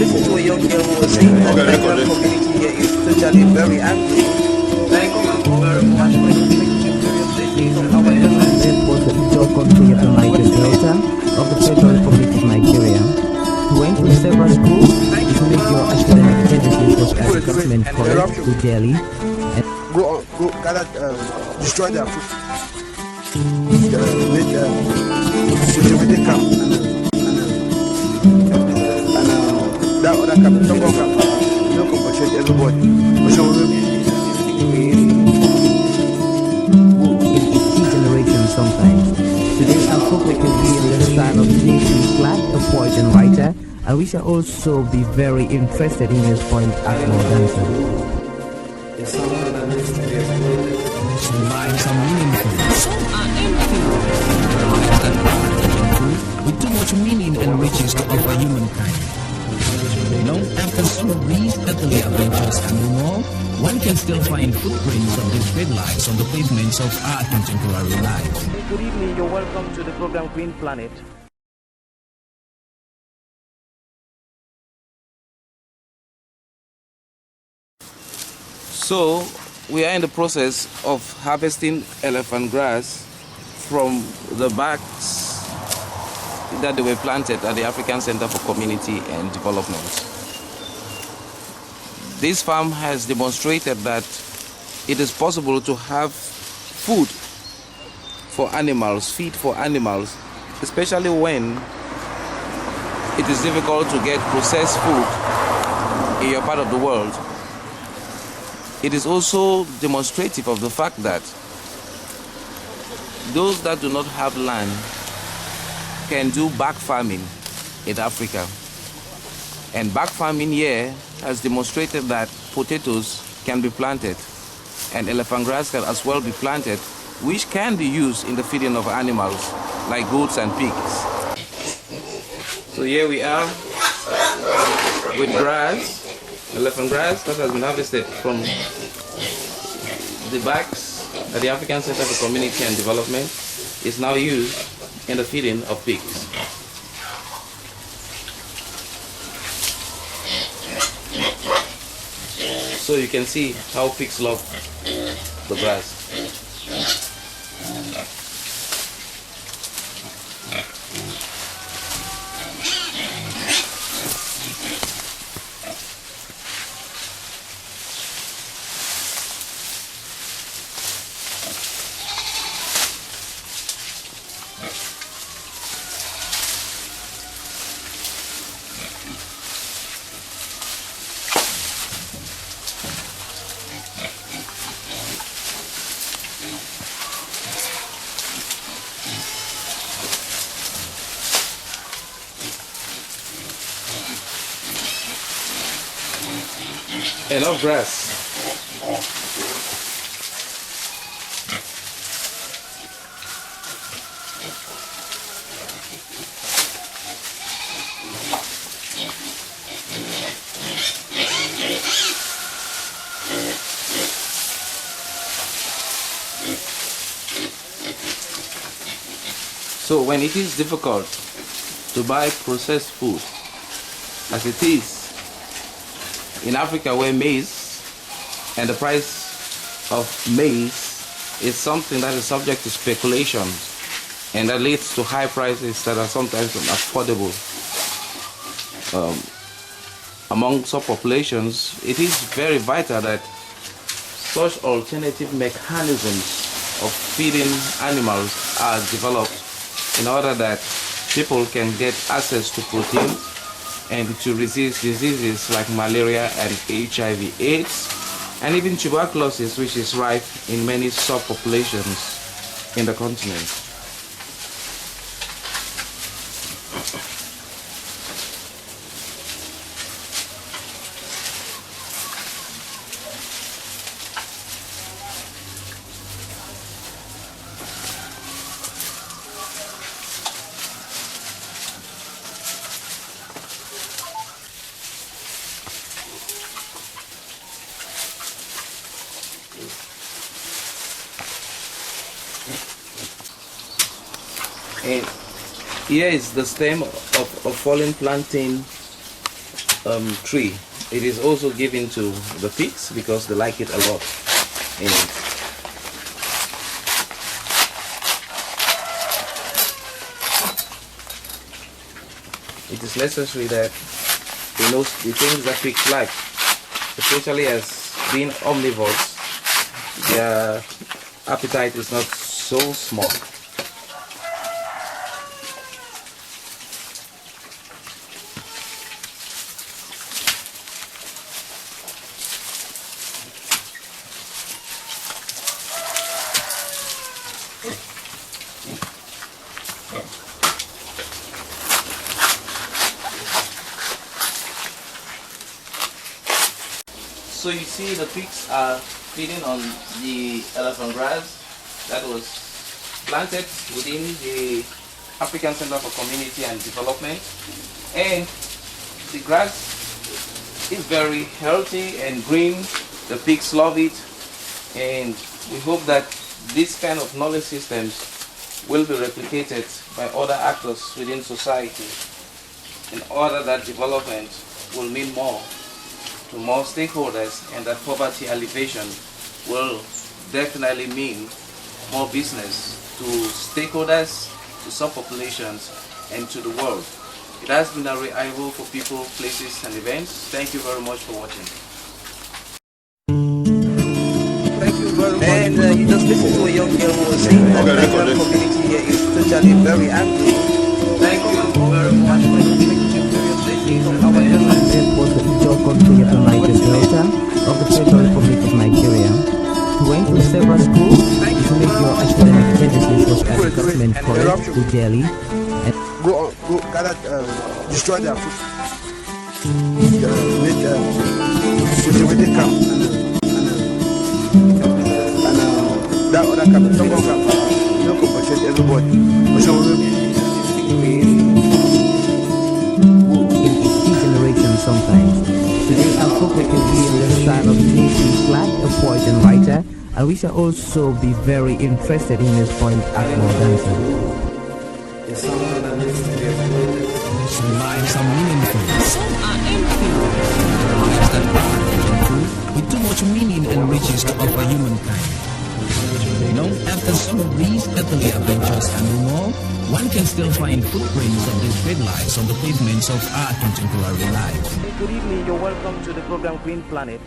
listened to a young girl who was saying that the Nigerian community here is totally very angry. Thank you very much for your presentation of our was the Pure Country of the Niger Delta of the Federal Republic of Nigeria. He went to several schools to make your academic education as a government college to Delhi. And go gather, destroy their food. Make situated camp and that other camp, Tongo camp, no compensate everybody. But so generation sometimes. Today I'm focusing on the style of the flag, a poet and writer, and we shall also be very interested in his point at more dancer. Lives are meaningful, some are empty. Lives that are with too much meaning and riches to offer humankind. After some of these earthly adventures and more, one can still find footprints of these great lives on the pavements of our contemporary life. Good evening, you're welcome to the program Green Planet. So, we are in the process of harvesting elephant grass from the backs that they were planted at the African Center for Community and Development. This farm has demonstrated that it is possible to have food for animals, feed for animals, especially when it is difficult to get processed food in your part of the world. It is also demonstrative of the fact that those that do not have land can do back farming in Africa. And back farming here has demonstrated that potatoes can be planted and elephant grass can as well be planted, which can be used in the feeding of animals like goats and pigs. So here we are with grass, elephant grass that has been harvested from the backs at the African Center for Community and Development is now used in the feeding of pigs. So you can see how pigs love the grass. Enough grass. So when it is difficult to buy processed food, as it is in Africa where maize and the price of maize is something that is subject to speculation and that leads to high prices that are sometimes unaffordable among subpopulations, it is very vital that such alternative mechanisms of feeding animals are developed in order that people can get access to protein and to resist diseases like malaria and HIV/AIDS, and even tuberculosis, which is rife in many subpopulations in the continent. And here is the stem of fallen plantain tree. It is also given to the pigs because they like it a lot. And it is necessary that they know the things that pigs like, especially as being omnivores. Their appetite is not so small. So you see the pigs are feeding on the elephant grass that was planted within the African Center for Community and Development, and the grass is very healthy and green. The pigs love it, and we hope that this kind of knowledge systems will be replicated by other actors within society in order that development will mean more to more stakeholders, and that poverty alleviation will definitely mean more business to stakeholders, to subpopulations, and to the world. It has been Arrey Ivo for People, Places, and Events. Thank you very much for watching. Thank you very much. And you just listen to a young girl who was saying that the Nigerian community here is totally very angry. Thank you very much for the Was the Ijo country of the Niger Delta of the Federal Republic of Nigeria. He went to several schools to make your academic tendencies was assessment correct to Delhi. And Go gather, destroy their food. Make cultivated camp. And that other camp, some more camp, no compensate everybody. But some will sometimes. Today I'm focusing on the style of T.C. Clark, a poet and writer, and we shall also be very interested in his point Akbar dancer. Some lives are meaningful, some are empty. There are lives that are meaningful, with too much meaning and riches to offer humankind. After some of these earthly adventures and more, one can still find footprints of these great lives on the pavements of our contemporary life. Good evening, you're welcome to the program Green Planet.